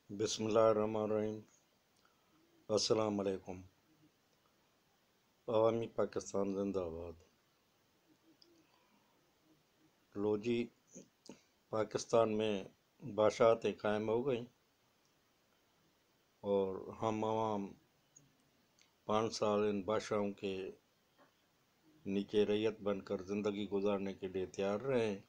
بسم اللہ الرحمن الرحیم۔ السلام علیکم۔ عوامی پاکستان زندہ آباد۔ لو جی، پاکستان میں بادشاہتیں قائم ہو گئیں اور ہم عوام 5 سال ان بادشاہوں کے نیچے رعیت بن کر زندگی گزارنے کے لیے تیار رہے ہیں۔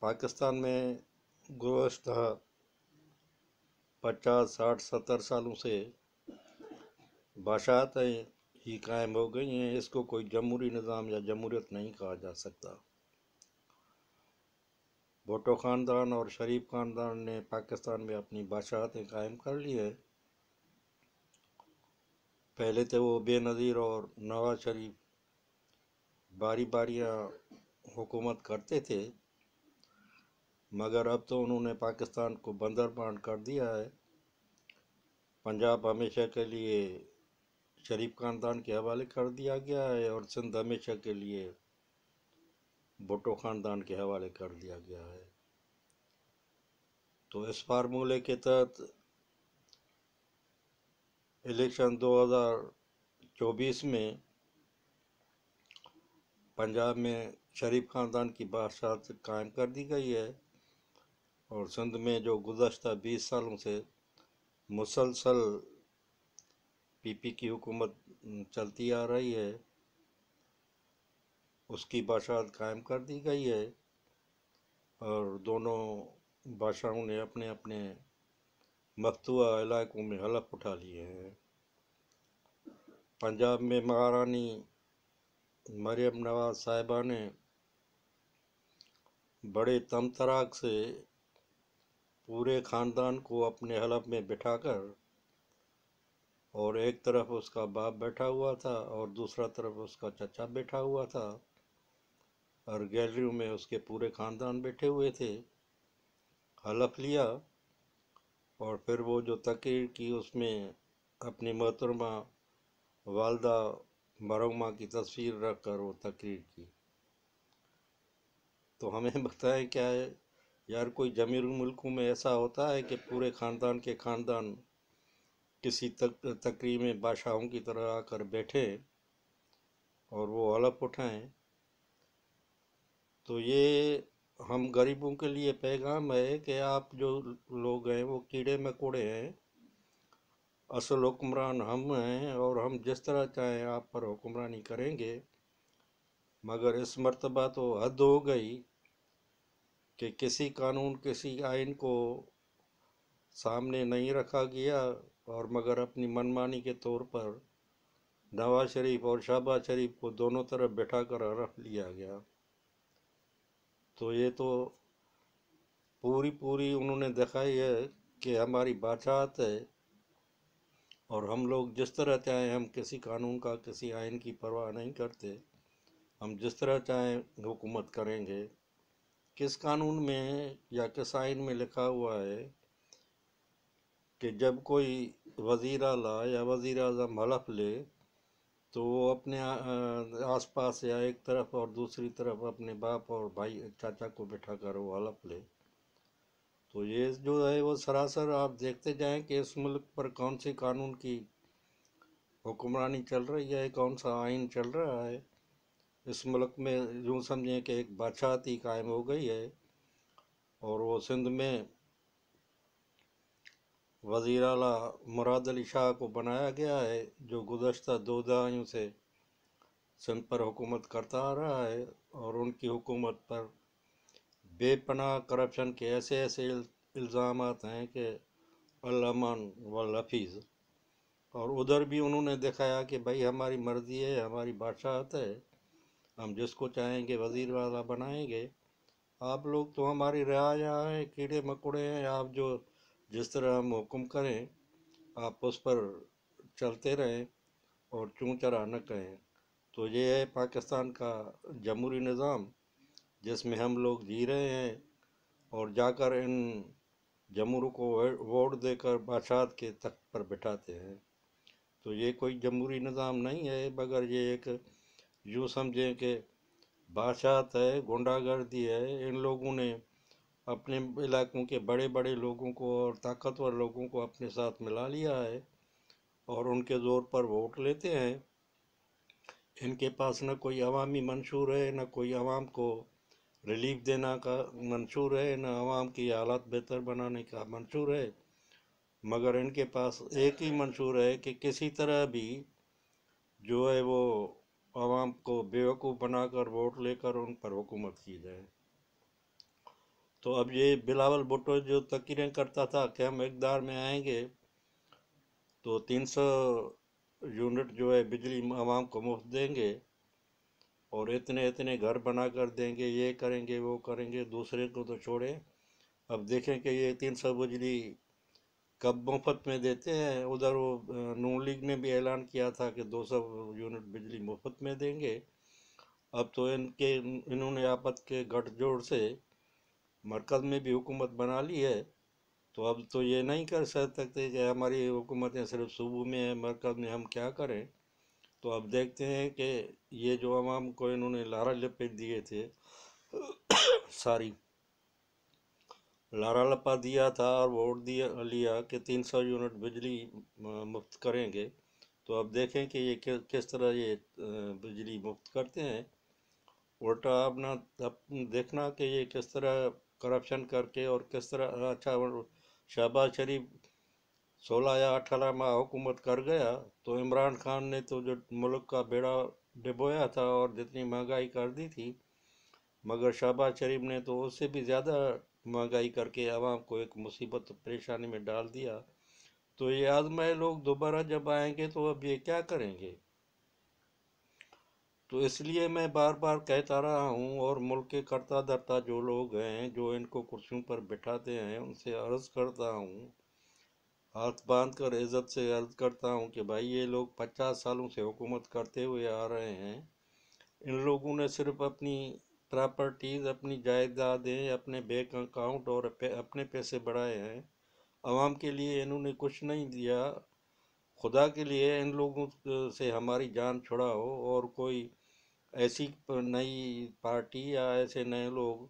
پاکستان میں گزشتہ 50 60 70 سالوں سے بادشاہتیں ہی قائم ہو گئی ہیں۔ اس کو کوئی جمہوری نظام یا جمہوریت نہیں کہا جا سکتا۔ بھٹو خاندان اور شریف خاندان نے پاکستان میں اپنی بادشاہتیں قائم کر لی ہے۔ پہلے تو وہ بے نظیر اور نواز شریف باری باریاں حکومت کرتے تھے، مگر اب تو انہوں نے پاکستان کو بندر بانٹ کر دیا ہے۔ پنجاب ہمیشہ کے لیے شریف خاندان کے حوالے کر دیا گیا ہے اور سندھ ہمیشہ کے لیے بھٹو خاندان کے حوالے کر دیا گیا ہے۔ تو اس فارمولے کے تحت الیکشن 2024 میں پنجاب میں شریف خاندان کی بادشاہت قائم کر دی گئی ہے اور سندھ میں جو گزشتہ 20 سالوں سے مسلسل پی پی کی حکومت چلتی آ رہی ہے، اس کی بادشاہت قائم کر دی گئی ہے اور دونوں بادشاہوں نے اپنے اپنے مفتوحہ علاقوں میں حلف اٹھا لیے ہیں۔ پنجاب میں مہارانی مریم نواز صاحبہ نے بڑے تمطراق سے پورے خاندان کو اپنے حلف میں بٹھا کر، اور ایک طرف اس کا باپ بیٹھا ہوا تھا اور دوسرا طرف اس کا چچا بیٹھا ہوا تھا اور گیلریوں میں اس کے پورے خاندان بیٹھے ہوئے تھے، حلف لیا اور پھر وہ جو تقریر کی اس میں اپنی محترمہ والدہ مرحومہ کی تصویر رکھ کر وہ تقریر کی۔ تو ہمیں بتائیں کیا ہے یار، کوئی جمہوری ملکوں میں ایسا ہوتا ہے کہ پورے خاندان کے خاندان کسی تقریر میں بادشاہوں کی طرح آ کر بیٹھے اور وہ حلف اٹھائیں؟ تو یہ ہم غریبوں کے لیے پیغام ہے کہ آپ جو لوگ ہیں وہ کیڑے مکوڑے ہیں، اصل حکمران ہم ہیں اور ہم جس طرح چاہیں آپ پر حکمرانی کریں گے، مگر اس مرتبہ تو حد ہو گئی کہ کسی قانون کسی آئین کو سامنے نہیں رکھا گیا اور مگر اپنی منمانی کے طور پر نواز شریف اور شہباز شریف کو دونوں طرف بٹھا کر حلف لیا گیا۔ تو یہ تو پوری انہوں نے دکھائی ہے کہ ہماری بادشاہت ہے اور ہم لوگ جس طرح چاہیں، ہم کسی قانون کا کسی آئین کی پرواہ نہیں کرتے، ہم جس طرح چاہیں حکومت کریں گے۔ کس قانون میں یا کس آئین میں لکھا ہوا ہے کہ جب کوئی وزیر اعلیٰ یا وزیر اعظم حلف لے تو وہ اپنے آس پاس یا ایک طرف اور دوسری طرف اپنے باپ اور بھائی چاچا کو بٹھا کر وہ حلف لے؟ تو یہ جو ہے وہ سراسر آپ دیکھتے جائیں کہ اس ملک پر کون سی قانون کی حکمرانی چل رہی ہے، کون سا آئین چل رہا ہے۔ اس ملک میں یوں سمجھیں کہ ایک بادشاہتی قائم ہو گئی ہے اور وہ سندھ میں وزیر اعلیٰ مراد علی شاہ کو بنایا گیا ہے، جو گزشتہ 2 دہائیوں سے سندھ پر حکومت کرتا آ رہا ہے، اور ان کی حکومت پر بے پناہ کرپشن کے ایسے الزامات ہیں کہ الامان والحفیظ۔ اور ادھر بھی انہوں نے دکھایا کہ بھائی ہماری مرضی ہے، ہماری بادشاہت ہے، ہم جس کو چاہیں گے وزیر اعلیٰ بنائیں گے۔ آپ لوگ تو ہماری رعایا ہیں، کیڑے مکوڑے ہیں، آپ جو جس طرح ہم حکم کریں آپ اس پر چلتے رہیں اور چوں چرا نہ کہیں۔ تو یہ ہے پاکستان کا جمہوری نظام جس میں ہم لوگ جی رہے ہیں اور جا کر ان جمہوروں کو ووٹ دے کر بادشاہت کے تخت پر بٹھاتے ہیں۔ تو یہ کوئی جمہوری نظام نہیں ہے، مگر یہ ایک یوں سمجھیں کہ بادشاہت ہے، گنڈا گردی ہے۔ ان لوگوں نے اپنے علاقوں کے بڑے بڑے لوگوں کو اور طاقتور لوگوں کو اپنے ساتھ ملا لیا ہے اور ان کے زور پر ووٹ لیتے ہیں۔ ان کے پاس نہ کوئی عوامی منشور ہے، نہ کوئی عوام کو ریلیف دینا کا منشور ہے، نہ عوام کی حالات بہتر بنانے کا منشور ہے، مگر ان کے پاس ایک ہی منشور ہے کہ کسی طرح بھی جو ہے وہ عوام کو بیوقوف بنا کر ووٹ لے کر ان پر حکومت کی جائے۔ تو اب یہ بلاول بھٹو جو تقریریں کرتا تھا کہ ہم اقتدار میں آئیں گے تو 300 یونٹ جو ہے بجلی عوام کو مفت دیں گے اور اتنے اتنے گھر بنا کر دیں گے، یہ کریں گے وہ کریں گے، دوسرے کو تو چھوڑیں۔ اب دیکھیں کہ یہ 300 بجلی کب مفت میں دیتے ہیں۔ ادھر وہ نون لیگ نے بھی اعلان کیا تھا کہ 200 یونٹ بجلی مفت میں دیں گے۔ اب تو انہوں نے آپس کے گٹھ جوڑ سے مرکز میں بھی حکومت بنا لی ہے، تو اب تو یہ نہیں کر سکتے کہ ہماری حکومتیں صرف صوبوں میں ہیں، مرکز میں ہم کیا کریں۔ تو اب دیکھتے ہیں کہ یہ جو عوام کو انہوں نے لارا لپیٹ دیے تھے ساری لارا لپا دیا تھا اور ووٹ لیا کہ 300 یونٹ بجلی مفت کریں گے، تو اب دیکھیں کہ یہ کس طرح یہ بجلی مفت کرتے ہیں۔ الٹا اپنا اب دیکھنا کہ یہ کس طرح کرپشن کر کے اور کس طرح اچھا شہباز شریف 16 یا 18 ماہ حکومت کر گیا، تو عمران خان نے تو جو ملک کا بیڑا ڈبویا تھا اور جتنی مہنگائی کر دی تھی، مگر شہباز شریف نے تو اس سے بھی زیادہ مہنگائی کر کے عوام کو ایک مصیبت پریشانی میں ڈال دیا۔ تو یہ آزمائے لوگ دوبارہ جب آئیں گے تو اب یہ کیا کریں گے؟ تو اس لیے میں بار بار کہتا رہا ہوں اور ملک کے کرتا دھرتا جو لوگ ہیں جو ان کو کرسیوں پر بٹھاتے ہیں ان سے عرض کرتا ہوں، ہاتھ باندھ کر عزت سے عرض کرتا ہوں کہ بھائی یہ لوگ 50 سالوں سے حکومت کرتے ہوئے آ رہے ہیں، ان لوگوں نے صرف اپنی پراپرٹیز، اپنی جائیدادیں، اپنے بینک اکاؤنٹ اور اپنے پیسے بڑھائے ہیں، عوام کے لیے انہوں نے کچھ نہیں دیا۔ خدا کے لیے ان لوگوں سے ہماری جان چھڑاؤ اور کوئی ایسی نئی پارٹی یا ایسے نئے لوگ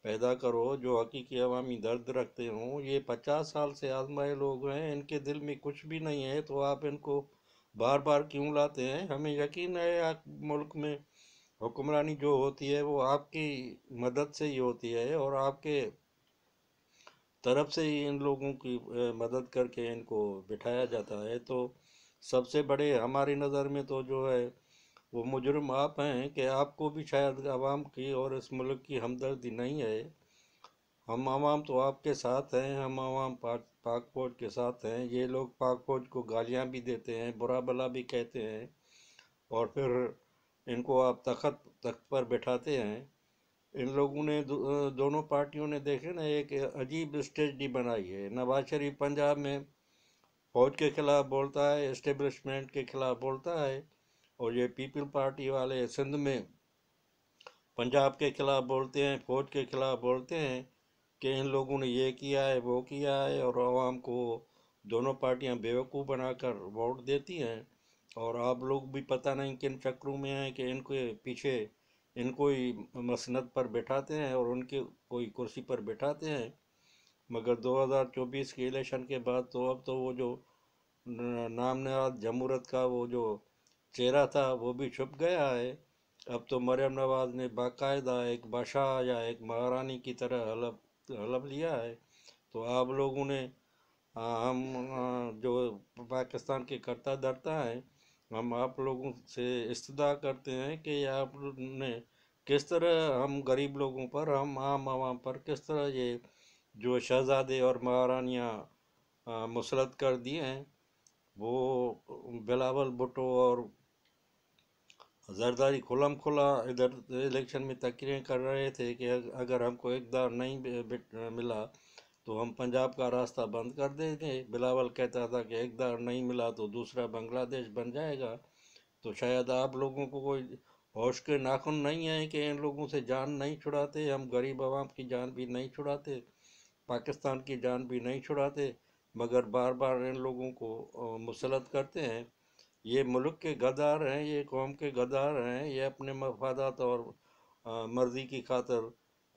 پیدا کرو جو حقیقی عوامی درد رکھتے ہوں۔ یہ 50 سال سے آزمائے لوگ ہیں، ان کے دل میں کچھ بھی نہیں ہے، تو آپ ان کو بار بار کیوں لاتے ہیں؟ ہمیں یقین ہے آپ ملک میں حکمرانی جو ہوتی ہے وہ آپ کی مدد سے ہی ہوتی ہے اور آپ کے طرف سے ہی ان لوگوں کی مدد کر کے ان کو بٹھایا جاتا ہے۔ تو سب سے بڑے ہماری نظر میں تو جو ہے وہ مجرم آپ ہیں کہ آپ کو بھی شاید عوام کی اور اس ملک کی ہمدردی نہیں ہے۔ ہم عوام تو آپ کے ساتھ ہیں، ہم عوام پاک فوج کے ساتھ ہیں۔ یہ لوگ پاک فوج کو گالیاں بھی دیتے ہیں، برا بھلا بھی کہتے ہیں، اور پھر ان کو آپ تخت پر بٹھاتے ہیں۔ ان لوگوں نے دونوں پارٹیوں نے دیکھے نا ایک عجیب اسٹریٹجی بنائی ہے۔ نواز شریف پنجاب میں فوج کے خلاف بولتا ہے، اسٹیبلشمنٹ کے خلاف بولتا ہے، اور یہ پیپل پارٹی والے سندھ میں پنجاب کے خلاف بولتے ہیں، فوج کے خلاف بولتے ہیں کہ ان لوگوں نے یہ کیا ہے وہ کیا ہے، اور عوام کو دونوں پارٹیاں بیوقوف بنا کر ووٹ دیتی ہیں۔ اور آپ لوگ بھی پتہ نہیں کن چکروں میں ہیں کہ ان کے پیچھے ان کو ہی مسند پر بٹھاتے ہیں اور ان کے کوئی کرسی پر بٹھاتے ہیں۔ مگر 2024 کے الیکشن کے بعد تو اب تو وہ جو نام نہاد جمہوریت کا وہ جو چہرہ تھا وہ بھی چھپ گیا ہے۔ اب تو مریم نواز نے باقاعدہ ایک بادشاہ یا ایک مہارانی کی طرح حلف لیا ہے۔ تو آپ لوگوں نے ہم جو پاکستان کے کرتا دھرتا ہیں، ہم آپ لوگوں سے استدعا کرتے ہیں کہ آپ نے کس طرح ہم غریب لوگوں پر، ہم عام عوام پر کس طرح یہ جو شہزادے اور مہارانیاں مسلط کر دیے ہیں۔ وہ بلاول بھٹو اور زرداری کھلم کھلا ادھر الیکشن میں تقریریں کر رہے تھے کہ اگر ہم کو اقتدار نہیں ملا تو ہم پنجاب کا راستہ بند کر دیں گے۔ بلاول کہتا تھا کہ اقتدار نہیں ملا تو دوسرا بنگلہ دیش بن جائے گا۔ تو شاید آپ لوگوں کو کوئی ہوش کے ناخن نہیں ہیں کہ ان لوگوں سے جان نہیں چھڑاتے، ہم غریب عوام کی جان بھی نہیں چھڑاتے، پاکستان کی جان بھی نہیں چھڑاتے، مگر بار بار ان لوگوں کو مسلط کرتے ہیں۔ یہ ملک کے غدار ہیں، یہ قوم کے غدار ہیں، یہ اپنے مفادات اور مرضی کی خاطر